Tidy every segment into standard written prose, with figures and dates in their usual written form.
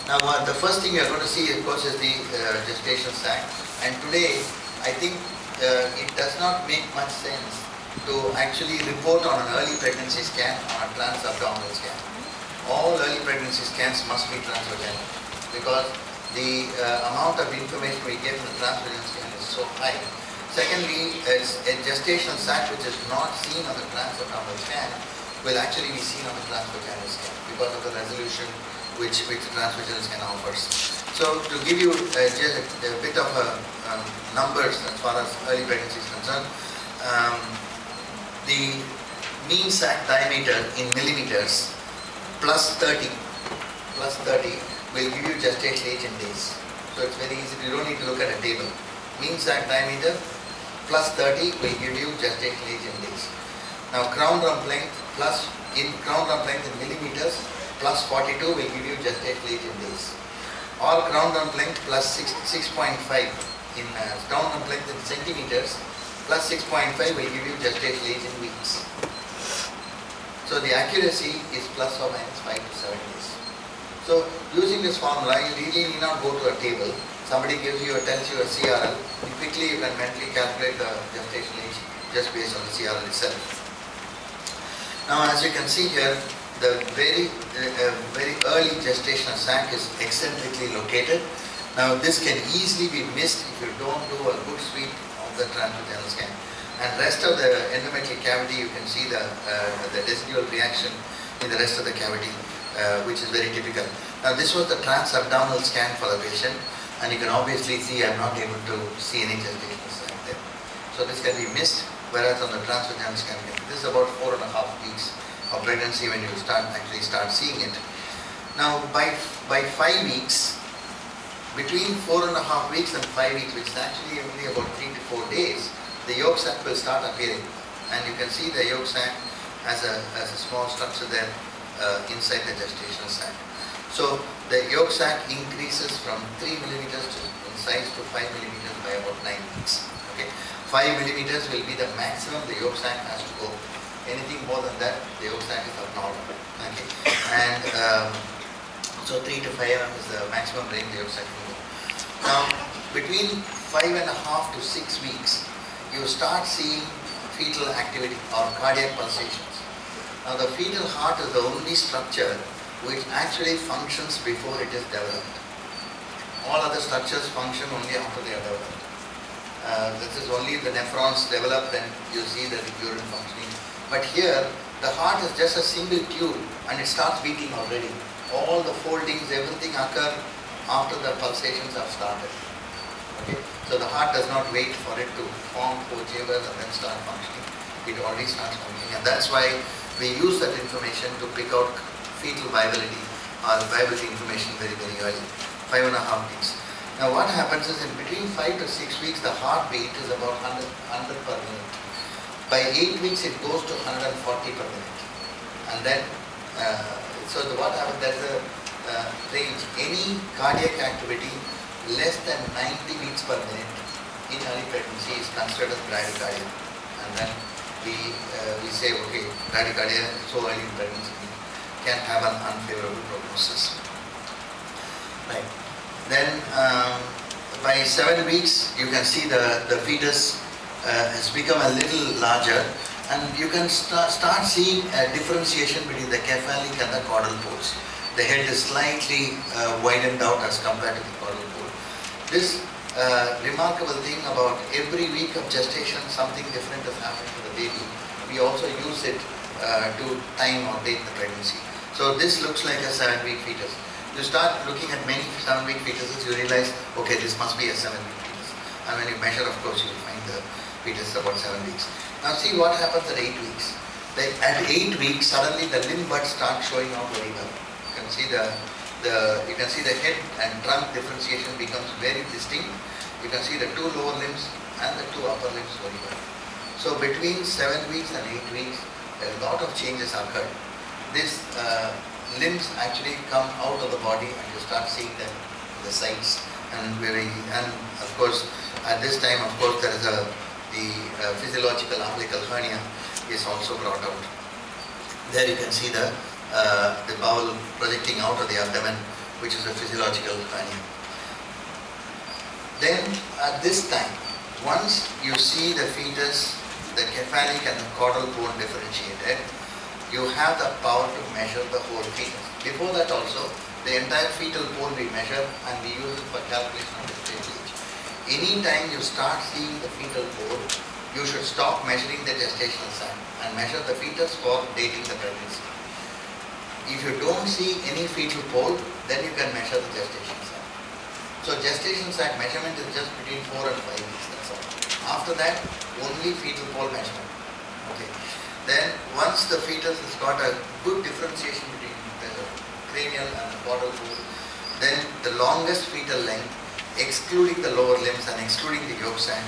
Now, the first thing you are going to see, of course, is the gestation sac. And today, I think it does not make much sense to actually report on an early pregnancy scan or a trans-abdominal scan. All early pregnancy scans must be transvaginal because the amount of information we get in the transvaginal scan is so high. Secondly, a gestational sac which is not seen on the trans-abdominal scan will actually be seen on the transvaginal scan because of the resolution which the transvaginal scan offers. So to give you just a bit of numbers as far as early pregnancy is concerned, the mean sac diameter in millimeters plus 30 will give you gestational age in days. So it's very easy, you don't need to look at a table. Mean sac diameter plus 30 will give you gestational age in days. Now crown rump length in millimeters plus 42 will give you gestational age in days. Or crown rump length plus 6.5 in crown rump length in centimeters plus 6.5 will give you gestational age in weeks. So the accuracy is plus or minus 5 to 7 days. So using this formula, you really need not go to a table. Somebody gives you or tells you a CRL, quickly you can mentally calculate the gestational age just based on the CRL itself. Now as you can see here, the very early gestational sac is eccentrically located. Now this can easily be missed if you don't do a good sweep of the transvaginal scan. And rest of the endometrial cavity, you can see the residual reaction in the rest of the cavity, which is very typical. Now this was the trans-abdominal scan for the patient, and you can obviously see I'm not able to see any gestational sac there. So this can be missed, whereas on the transvaginal scan, this is about 4.5 weeks of pregnancy when you actually start seeing it. Now by 5 weeks, between 4.5 weeks and 5 weeks, which is actually only about 3 to 4 days, the yolk sac will start appearing, and you can see the yolk sac as a small structure there inside the gestational sac. So the yolk sac increases from 3 millimeters in size to 5 millimeters by about 9 weeks. Okay, 5 millimeters will be the maximum the yolk sac has to go. Anything more than that, the yolk sac is abnormal. Okay, and so 3 to 5 mm is the maximum range the yolk sac can go. Now, between 5.5 to 6 weeks, you start seeing fetal activity or cardiac pulsations. Now, the fetal heart is the only structure which actually functions before it is developed. All other structures function only after they are developed. This is only the nephrons develop, then you see the urine functioning. But here, the heart is just a single tube and it starts beating already. All the foldings, everything occur after the pulsations have started. Okay? So the heart does not wait for it to form 4 chambers and then start functioning. It already starts functioning, and that's why we use that information to pick out fetal viability or viability information very, very early, 5.5 weeks. Now what happens is in between 5 to 6 weeks, the heartbeat is about 100 per minute. By 8 weeks, it goes to 140 per minute. And then, what happens, there's a range. Any cardiac activity less than 90 beats per minute in early pregnancy is considered as bradycardia. And then we say, okay, bradycardia so early in pregnancy can have an unfavorable prognosis. Right. Then by 7 weeks, you can see the fetus has become a little larger, and you can start seeing a differentiation between the cephalic and the caudal poles. The head is slightly widened out as compared to the caudal pole. This remarkable thing about every week of gestation, something different is happening to the baby. We also use it to time or date the pregnancy. So this looks like a 7-week fetus. You start looking at many 7-week fetuses, you realize, okay, this must be a 7-week fetus. And when you measure, of course, you will find the fetus about 7 weeks. Now see what happens at 8 weeks. At 8 weeks, suddenly the limb buds start showing out very well. You can see the head and trunk differentiation becomes very distinct. You can see the 2 lower limbs and the 2 upper limbs very well. So between 7 weeks and 8 weeks, a lot of changes occurred. These limbs actually come out of the body and you start seeing them on the sides. And of course, at this time, of course, there is the physiological umbilical hernia is also brought out. There you can see the bowel projecting out of the abdomen which is a physiological hernia. Then at this time, once you see the fetus, the cephalic and the caudal bone differentiated, you have the power to measure the whole fetus. Before that also, the entire fetal bone we measure and we use it for calculation of gestation age. Anytime you start seeing the fetal bone, you should stop measuring the gestational sac and measure the fetus for dating the pregnancy. If you don't see any fetal pole, then you can measure the gestation sac. So gestation sac measurement is just between 4 and 5 weeks, that's all. After that, only fetal pole measurement. Okay. Then once the fetus has got a good differentiation between the cranial and the caudal bone, then the longest fetal length, excluding the lower limbs and excluding the yolk sac,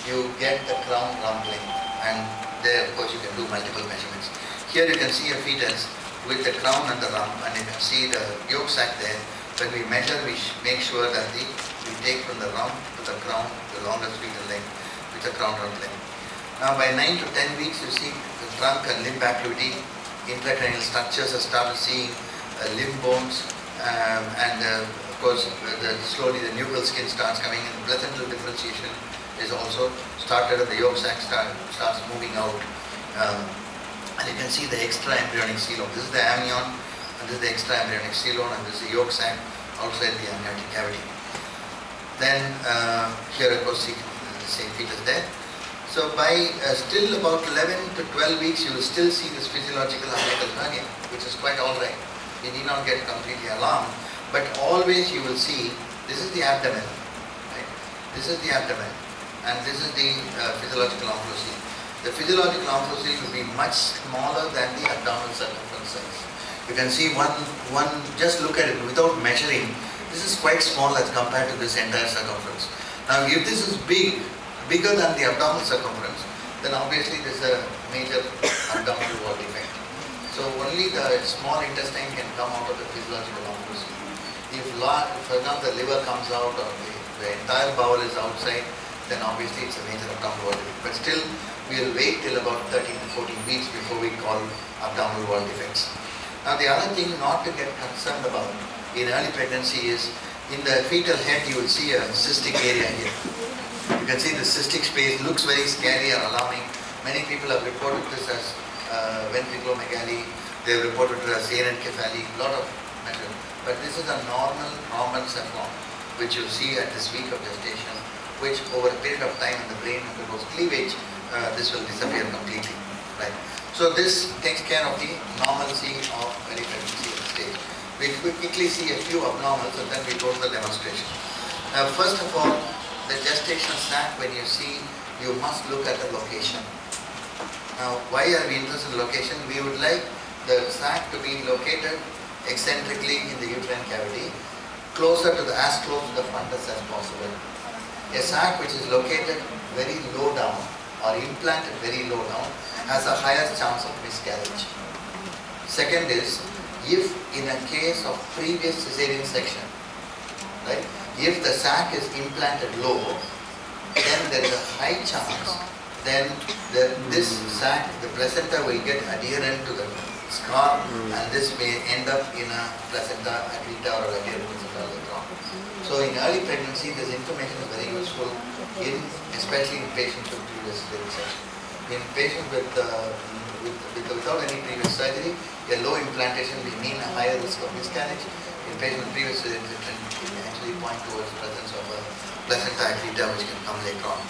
you get the crown rump length, and there of course you can do multiple measurements. Here you can see a fetus with the crown and the rump, and you can see the yolk sac there. When we measure, we make sure that we take from the rump to the crown the longest fetal length with the crown rump length. Now by 9 to 10 weeks you see the trunk and limb activity, intracranial structures are started seeing limb bones, and of course slowly the nuchal skin starts coming in. Placental differentiation is also started and the yolk sac starts moving out. And you can see the extra embryonic coelom. This is the amnion, and this is the extra embryonic coelom, and this is the yolk sac outside the amniotic cavity. Then here of course see the same fetus there. So by still about 11 to 12 weeks you will still see this physiological umbilical hernia, which is quite alright. You need not get completely alarmed, but always you will see this is the abdomen, right? This is the abdomen, and this is the physiological omphalocele. The physiological omphalocele will be much smaller than the abdominal circumference size. You can see one just look at it without measuring. This is quite small as compared to this entire circumference. Now if this is bigger than the abdominal circumference, then obviously there is a major abdominal wall defect. So only the small intestine can come out of the physiological omphalocele. If for example the liver comes out or the entire bowel is outside, then obviously it's a major abdominal wall defect. But still we will wait till about 13 to 14 weeks before we call abdominal wall defects. Now the other thing not to get concerned about in early pregnancy is in the fetal head you will see a cystic area here. You can see the cystic space looks very scary or alarming. Many people have reported this as ventriculomegaly, they have reported it as anencephaly, a lot of measures. But this is a normal cephalon which you see at this week of gestation, which over a period of time when the brain undergoes cleavage, this will disappear completely. Right? So this takes care of the normalcy of early pregnancy stage. We quickly see a few abnormals and then we go to the demonstration. Now first of all, the gestational sac, when you see, you must look at the location. Now why are we interested in location? We would like the sac to be located eccentrically in the uterine cavity, closer to as close to the fundus as possible. A sac which is located very low down or implanted very low down has a higher chance of miscarriage. Second is, if in a case of previous cesarean section, right, if the sac is implanted low, then there is a high chance then this sac, the placenta will get adherent to the scar and this may end up in a placenta accreta or adherent placenta later on. So in early pregnancy, this information is very useful, especially in patients with previous cesarean section. In patients without any previous surgery, a low implantation will mean a higher risk of miscarriage. In patients with previous cesarean section, it may actually point towards the presence of a placenta accreta which can come later on.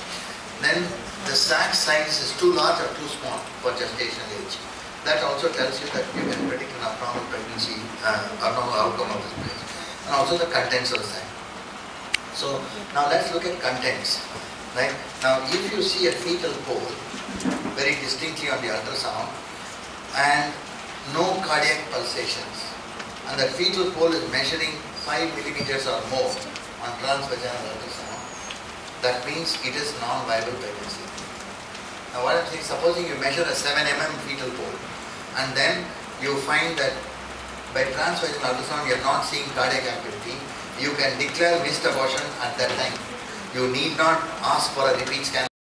Then the sac size is too large or too small for gestational age. That also tells you that you can predict an abnormal pregnancy, abnormal outcome of this pregnancy. And also the contents of the sac. So now let's look at contents. Right? Now if you see a fetal pole very distinctly on the ultrasound and no cardiac pulsations, and the fetal pole is measuring 5 millimeters or more on transvaginal ultrasound, that means it is non-viable pregnancy. Now what I'm saying, supposing you measure a 7 mm fetal pole and then you find that by transvaginal ultrasound you are not seeing cardiac activity, you can declare missed abortion at that time. You need not ask for a repeat scan.